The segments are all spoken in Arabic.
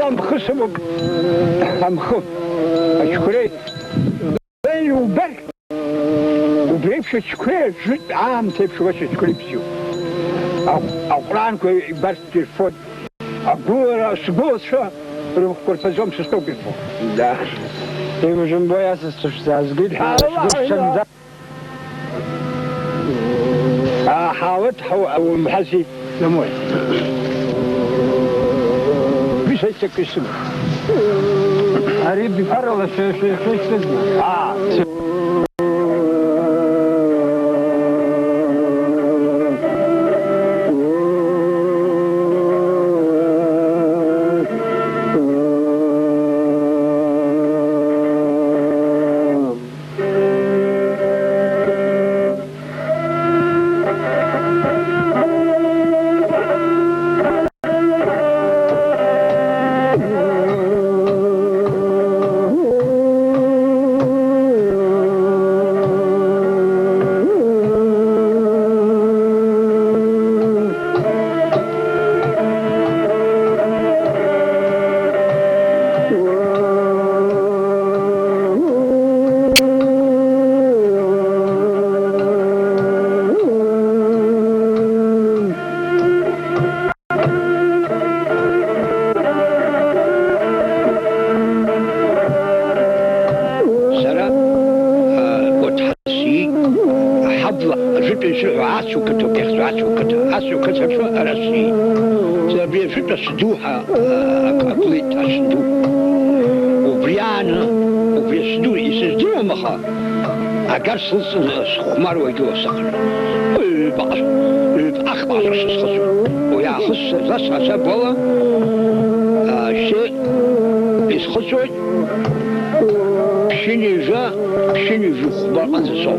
أم خصمك أم خف أشكري بين وبرك وبيبش أشكري جد عام تبش وش أشكري بسيو أو قرآن كوي برس تلفون أقول سبوت شو روح كل فزوم سستوبي فوق لا يمكن بويا سستوشتاز قد حاولت حاولت أو محسي لموي مش هيك اسمه قريب بفرغ شيء سدوحة أقليت أسدو وبريانا وبيسدو يسدو مخا أقر سلسل خمار ويجو سقر أخبار سخصو ويا خص رسا سبولا شيء يسخصو بشيني جو خبار أنزسو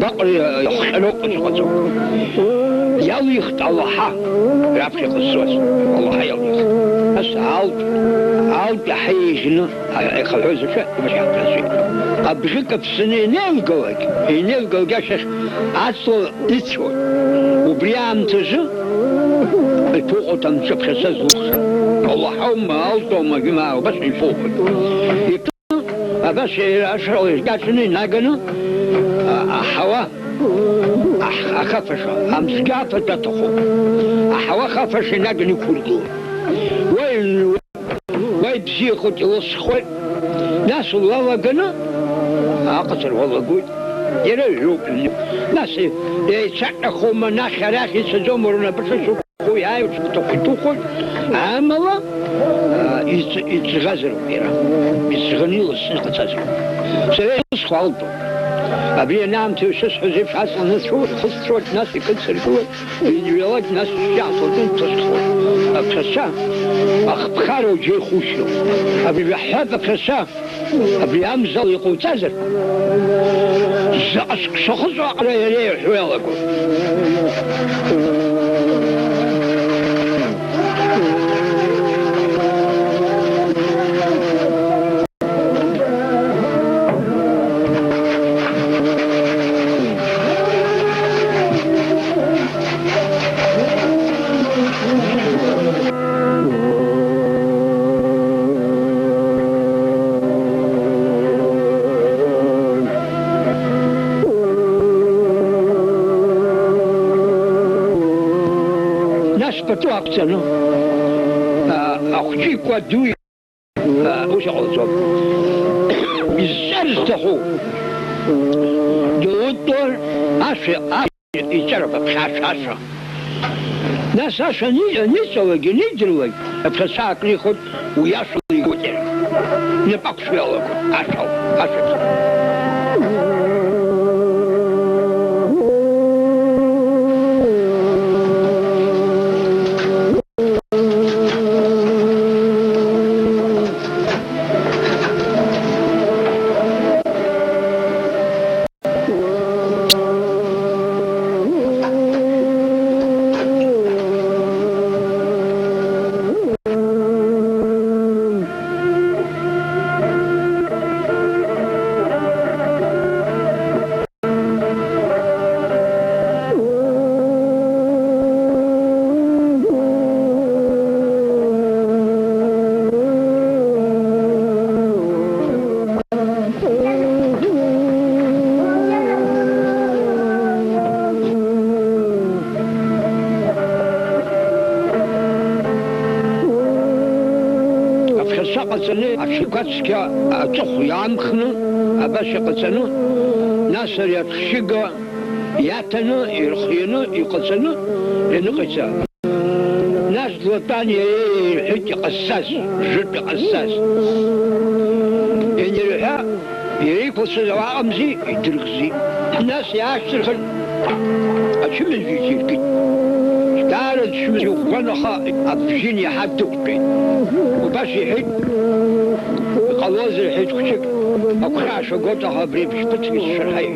بقري يخلق الخطو يالي يخت الله رافق السوس الله يالي بس عاود يحييجنا يخلعوز شيء مش يحتاج أبغيك بسنين نلقوك يا شيخ عصر يتشوي وبريام تجي الفوق تنشف خساس الله حوم أوطوما جماعة بس يفوق بس أشروا يجاسني ناقنا أحوا أخفش أمسكافة تتخو أحوا خفش ناقني كله وين بزيخو توسخوي ناس الله قنا أقصر والله قول يرجوك ناس يتشعخوا من آخر سزومرنا بس خوي هاي وتوخي عاملا يتغازروا بيرا يتغنيوا السنة تازروا سيئة خالطوا أبي نام توشش حزيف حصل ناس شو خسروا ناس يكسر شو يجيلك ناس يعطوا تنتصروا أبكسا أخبخاروا جي خوشوا أبي بحب أبكسا أبي أمزل يقول تازر شخصوا على يليه حوالكم أقسنه أخشيك ودوي وش أقول يزرزتخو دور عشر يجرب بخاشاشة ناس عشان نسوي ندروي بخساك ياخد ويصل يقول نبقى شوي عشر قصني أشكاتك أتخ يامخنو أباش قصنو ناصر يتشجع ياتنو يرخينو يقصنو لنقصا ناس الوطني حج قصاص جد قصاص يعني ريحة يريكو سواء أمزي يدركزي الناس يعشرخن أشم الفيتير تعالت شو وقنخا أبجيني حد تقبين وباش يحج قواز الحج كشك أقرأش وقوتها بريب شبتك الشرحي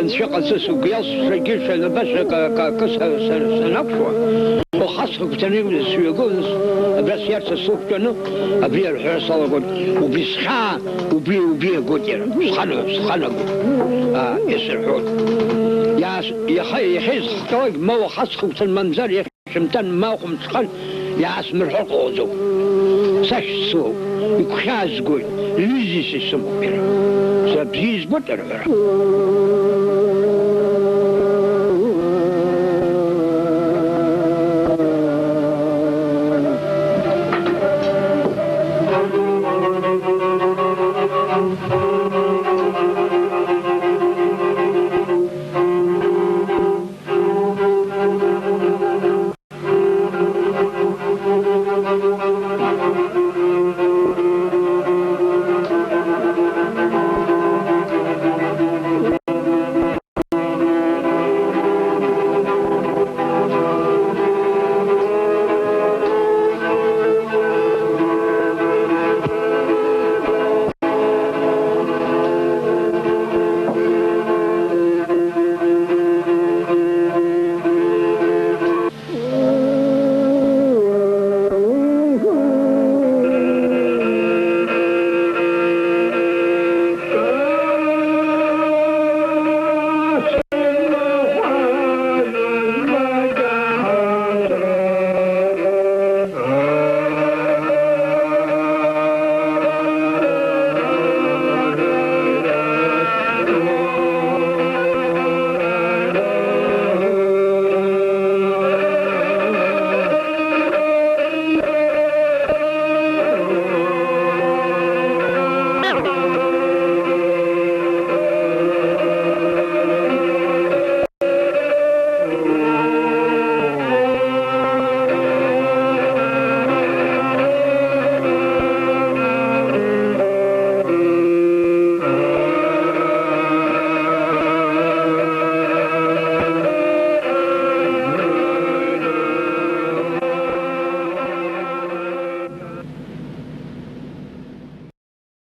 شق أساس وقياس سجل شيء بس كسر سنقشوا وخاصة كتنيم السياقون بس يرت الصوف كانوا أبري الحرس الله قد وبيسخان وبي قد سخانة يسرحون يا خيز خطوك ما هو خاصة كتنمنزل يشمتن ما هو مسخان يا اسم الحق وزو ساش سو يكخاز قد ليزي سيسمو بيرا سبزيز بطر